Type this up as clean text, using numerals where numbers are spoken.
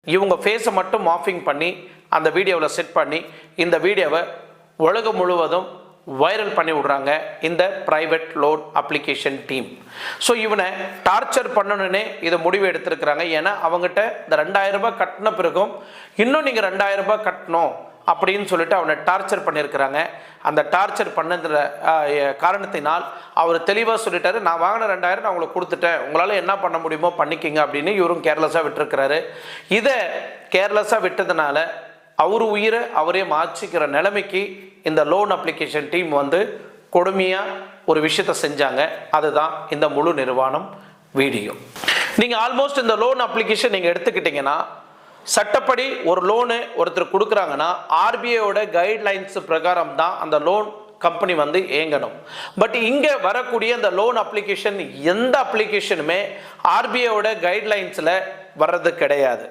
இவங்க ஃபேஸை மட்டும் மார்ஃபிங் பண்ணி அந்த வீடியோவில் செட் பண்ணி இந்த வீடியோவை உலகம் முழுவதும் வைரல் பண்ணி விடுறாங்க இந்த private loan application team. So இவனை டார்ச்சர் பண்ணணுன்னே இதை முடிவு எடுத்திருக்கிறாங்க. ஏன்னா அவங்ககிட்ட இந்த 2000 ரூபாய் கட்டின பிறகும் இன்னும் நீங்கள் 2000 ரூபாய் கட்டணும் அப்படின்னு சொல்லிட்டு அவனை டார்ச்சர் பண்ணியிருக்கிறாங்க. அந்த டார்ச்சர் பண்ணதில் காரணத்தினால் அவர் தெளிவாக சொல்லிட்டாரு, நான் வாங்கின 2000 நான் உங்களுக்கு கொடுத்துட்டேன், உங்களால் என்ன பண்ண முடியுமோ பண்ணிக்கிங்க அப்படின்னு இவரும் கேர்லெஸ்ஸாக விட்டுருக்கிறாரு. இதை கேர்லெஸ்ஸாக விட்டதுனால அவர் உயிரை அவரே மாற்றிக்கிற நிலைமைக்கு இந்த லோன் அப்ளிகேஷன் டீம் கொடுமையாக ஒரு விஷயத்தை செஞ்சாங்க. அதுதான் இந்த முழு நிர்வாணம் வீடியோ. நீங்கள் ஆல்மோஸ்ட் இந்த லோன் அப்ளிகேஷன் நீங்கள் எடுத்துக்கிட்டிங்கன்னா, சட்டப்படி ஒரு லோனு ஒருத்தர் கொடுக்குறாங்கன்னா ஆர்பிஐயோட கைட்லைன்ஸ் பிரகாரம் தான் அந்த லோன் கம்பெனி இயங்கணும். பட் இங்கே வரக்கூடிய இந்த லோன் அப்ளிகேஷன் எந்த அப்ளிகேஷனுமே ஆர்பிஐயோட கைட்லைன்ஸில் வர்றது கிடையாது.